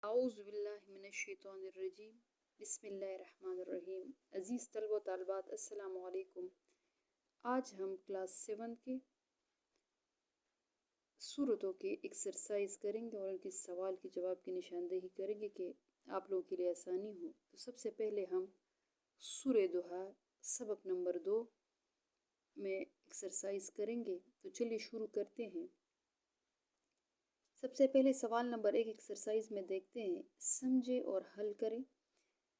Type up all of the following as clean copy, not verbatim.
اعوذ باللہ من الشیطان الرجیم بسم اللہ الرحمن الرحیم۔ عزیز طلبہ و طالبات السلام علیکم۔ آج ہم کلاس 7 کے صورتوں کے ایکسرسائز کریں گے اور ان کے سوال کے جواب کی نشاندہی کریں گے کہ آپ لوگوں کے لیے آسانی ہو۔ تو سب سے پہلے ہم سورہ دوحہ سبق نمبر 2 میں ایکسرسائز کریں گے۔ تو چلیے شروع کرتے ہیں۔ سب سے پہلے سوال نمبر 1 ایکسرسائز میں دیکھتے ہیں، سمجھے اور حل کریں،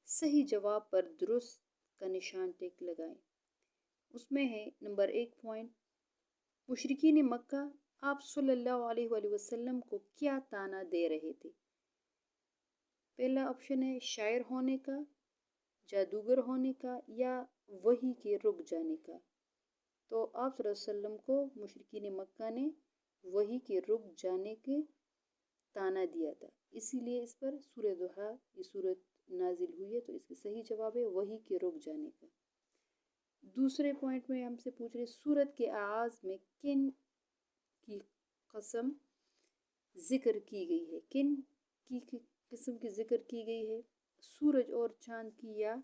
صحیح جواب پر درست کا نشان ٹک لگائیں۔ اس میں ہے نمبر 1 پوائنٹ، مشرکین مکہ آپ صلی اللہ علیہ وآلہ وسلم کو کیا طعنہ دے رہے تھے؟ پہلا آپشن ہے شاعر ہونے کا، جادوگر ہونے کا یا وحی کے رک جانے کا۔ تو آپ صلی اللہ علیہ وسلم کو مشرکین مکہ نے وحی کے رک جانے کے طعنہ دیا تھا، اسی لیے اس پر سورہ دوحہ یہ صورت نازل ہوئی ہے۔ تو اس کا صحیح جواب ہے وحی کے رک جانے کا۔ دوسرے پوائنٹ میں ہم سے پوچھ رہے سورت کے آغاز میں کن کی قسم ذکر کی گئی ہے؟ کن کی قسم کی ذکر کی گئی ہے؟ سورج اور چاند کی، یا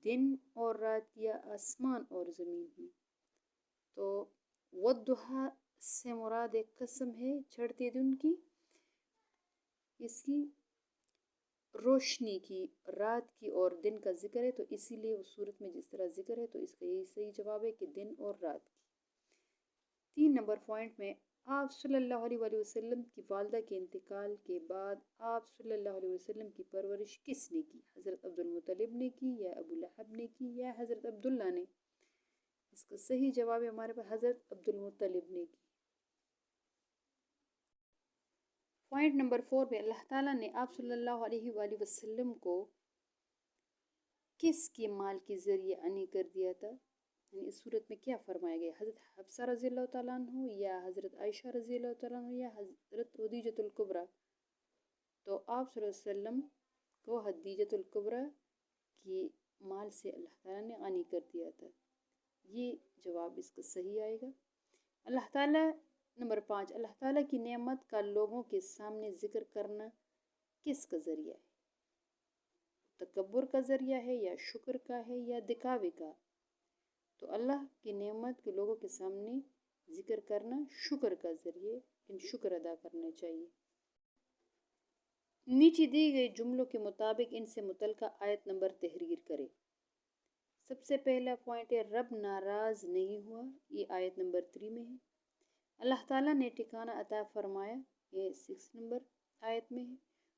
دن اور رات کی، یا آسمان اور زمین کی؟ تو والضحیٰ سے مراد ایک قسم ہے چڑھتے دن کی، اس کی روشنی کی، رات کی اور دن کا ذکر ہے، تو اسی لیے اس صورت میں جس طرح ذکر ہے تو اس کا یہی صحیح جواب ہے کہ دن اور رات کی۔ 3 نمبر پوائنٹ میں آپ صلی اللہ علیہ وآلہ وسلم کی والدہ کے انتقال کے بعد آپ صلی اللہ علیہ وسلم کی پرورش کس نے کی؟ حضرت عبد المطلب نے کی، یا ابو لہب نے کی، یا حضرت عبداللہ نے؟ اس کا صحیح جواب ہے ہمارے پاس حضرت عبد المطلب نے کی۔ پوائنٹ نمبر 4 میں اللہ تعالیٰ نے آپ صلی اللہ علیہ وآلہ وسلم کو کس کے مال کے ذریعے غنی کر دیا تھا؟ یعنی اس صورت میں کیا فرمایا گیا؟ حضرت حفصہ رضی اللہ تعالیٰ عنہ، یا حضرت عائشہ رضی اللہ تعالیٰ عنہ، یا حضرت خدیجۃ الکبریٰ؟ تو آپ صلی اللہ علیہ وسلم کو خدیجۃ الکبریٰ کی مال سے اللہ تعالیٰ نے غنی کر دیا تھا، یہ جواب اس کا صحیح آئے گا۔ اللہ تعالیٰ نمبر 5 اللہ تعالیٰ کی نعمت کا لوگوں کے سامنے ذکر کرنا کس کا ذریعہ ہے؟ تکبر کا ذریعہ ہے، یا شکر کا ہے، یا دکھاوے کا؟ تو اللہ کی نعمت کے لوگوں کے سامنے ذکر کرنا شکر کا ذریعہ، ان شکر ادا کرنا چاہیے۔ نیچے دی گئی جملوں کے مطابق ان سے متعلقہ آیت نمبر تحریر کرے۔ سب سے پہلا پوائنٹ ہے رب ناراض نہیں ہوا، یہ آیت نمبر 3 میں ہے۔ اللہ تعالیٰ نے ٹھکانہ عطا فرمایا، یہ 6 نمبر آیت میں ہے۔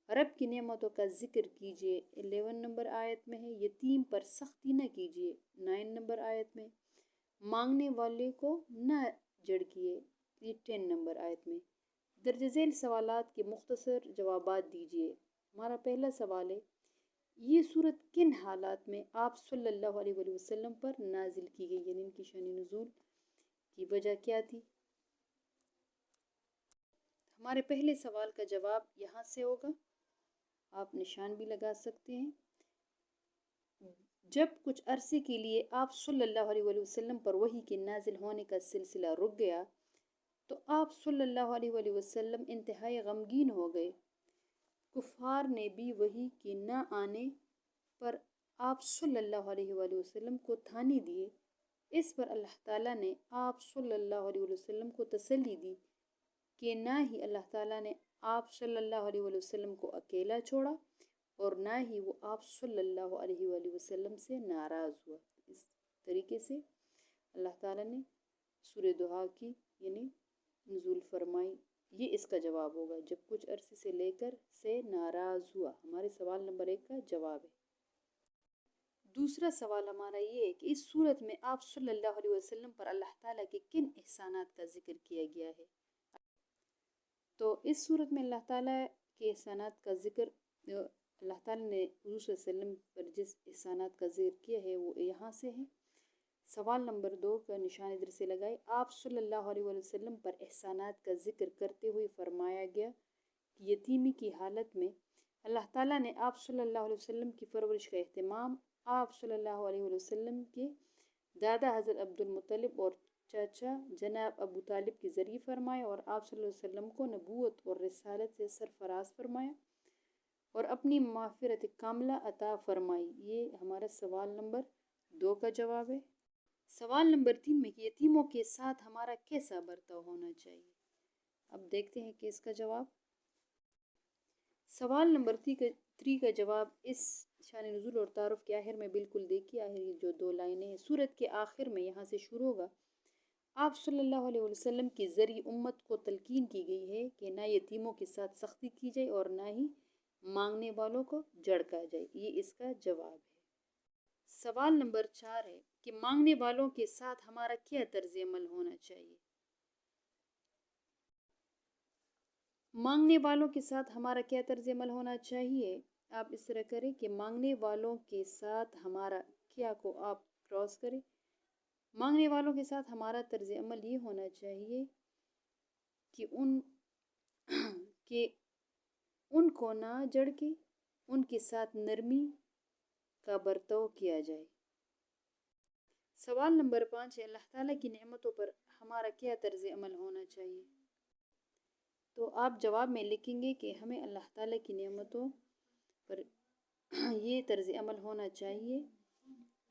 رب کی نعمتوں کا ذکر کیجیے، 11 نمبر آیت میں ہے۔ یتیم پر سختی نہ کیجیے، 9 نمبر آیت میں۔ مانگنے والے کو نہ جھڑکیے، یہ 10 نمبر آیت میں۔ درج ذیل سوالات کے مختصر جوابات دیجیے۔ ہمارا پہلا سوال ہے، یہ صورت کن حالات میں آپ صلی اللہ علیہ وآلہ وسلم پر نازل کی گئی؟ یعنی ان کی شان نزول کی وجہ کیا تھی؟ ہمارے پہلے سوال کا جواب یہاں سے ہوگا، آپ نشان بھی لگا سکتے ہیں۔ جب کچھ عرصے کے لیے آپ صلی اللہ علیہ وآلہ وسلم پر وحی کے نازل ہونے کا سلسلہ رک گیا تو آپ صلی اللہ علیہ وآلہ وسلم انتہائی غمگین ہو گئے۔ کفار نے بھی وحی کے نہ آنے پر آپ صلی اللہ علیہ وآلہ وسلم کو طعنے دیے۔ اس پر اللہ تعالیٰ نے آپ صلی اللہ علیہ وآلہ وسلم کو تسلی دی کہ نہ ہی اللہ تعالیٰ نے آپ صلی اللہ علیہ وآلہ وسلم کو اکیلا چھوڑا اور نہ ہی وہ آپ صلی اللہ علیہ وآلہ وسلم سے ناراض ہوا۔ اس طریقے سے اللہ تعالیٰ نے سورہ دوحہ کی یعنی نزول فرمائی، یہ اس کا جواب ہوگا، جب کچھ عرصے سے لے کر سے ناراض ہوا۔ ہمارے سوال نمبر 1 کا جواب ہے۔ دوسرا سوال ہمارا یہ ہے کہ اس صورت میں آپ صلی اللہ علیہ وسلم پر اللہ تعالیٰ کے کن احسانات کا ذکر کیا گیا ہے؟ تو اس صورت میں اللہ تعالیٰ کے احسانات کا ذکر، اللہ تعالیٰ نے حضور صلی اللہ علیہ وسلم پر جس احسانات کا ذکر کیا ہے وہ یہاں سے ہے۔ سوال نمبر 2 کا نشان ادھر سے لگائے، آپ صلی اللہ علیہ وآلہ وسلم پر احسانات کا ذکر کرتے ہوئے فرمایا گیا کہ یتیمی کی حالت میں اللہ تعالیٰ نے آپ صلی اللہ علیہ وسلم کی پرورش کا اہتمام آپ صلی اللہ علیہ وآلہ وسلم کے دادا حضرت عبد المطلب اور چاچا جناب ابو طالب کے ذریعے فرمایا، اور آپ صلی اللہ علیہ وسلم کو نبوت اور رسالت سے سرفراز فرمایا۔ اور اپنی مغفرت کاملہ عطا فرمائی۔ یہ ہمارا سوال نمبر 2 کا جواب ہے۔ سوال نمبر 3 میں یتیموں کے ساتھ ہمارا کیسا برتاؤ ہونا چاہیے؟ اب دیکھتے ہیں کہ اس کا جواب۔ سوال نمبر 3 کا جواب اس شان نزول اور تعارف کے آخر میں بالکل دیکھیے، آخر یہ جو 2 لائنیں ہیں سورت کے آخر میں یہاں سے شروع ہوگا۔ آپ صلی اللہ علیہ وسلم کے ذریعے امت کو تلقین کی گئی ہے کہ نہ یتیموں کے ساتھ سختی کی جائے اور نہ ہی مانگنے والوں کو جھڑکا جائے۔ یہ اس کا جواب ہے۔ سوال نمبر 4 ہے کہ مانگنے والوں کے ساتھ ہمارا کیا طرز عمل ہونا چاہیے؟ مانگنے والوں کے ساتھ ہمارا کیا طرز عمل ہونا چاہیے؟ آپ اس طرح کریں کہ مانگنے والوں کے ساتھ ہمارا کیا کو آپ کراس کریں۔ مانگنے والوں کے ساتھ ہمارا طرز عمل یہ ہونا چاہیے کہ ان کو نہ جھڑکے، ان کے ساتھ نرمی کا برتاؤ کیا جائے۔ سوال نمبر 5 ہے اللہ تعالیٰ کی نعمتوں پر ہمارا کیا طرز عمل ہونا چاہیے؟ تو آپ جواب میں لکھیں گے کہ ہمیں اللہ تعالیٰ کی نعمتوں پر یہ طرز عمل ہونا چاہیے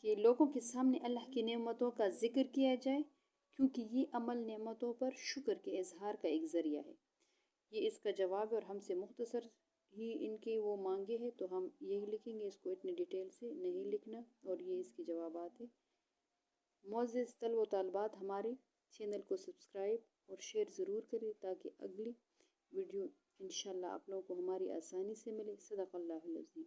کہ لوگوں کے سامنے اللہ کی نعمتوں کا ذکر کیا جائے، کیونکہ یہ عمل نعمتوں پر شکر کے اظہار کا ایک ذریعہ ہے۔ یہ اس کا جواب ہے اور ہم سے مختصر ہی ان کے وہ مانگے ہیں تو ہم یہی لکھیں گے، اس کو اتنی ڈیٹیل سے نہیں لکھنا، اور یہ اس کے جوابات ہیں۔ معزز طلبہ و طالبات، ہمارے چینل کو سبسکرائب اور شیئر ضرور کریں تاکہ اگلی ویڈیو انشاءاللہ آپ لوگوں کو ہماری آسانی سے ملے۔ صدق اللہ العظیم۔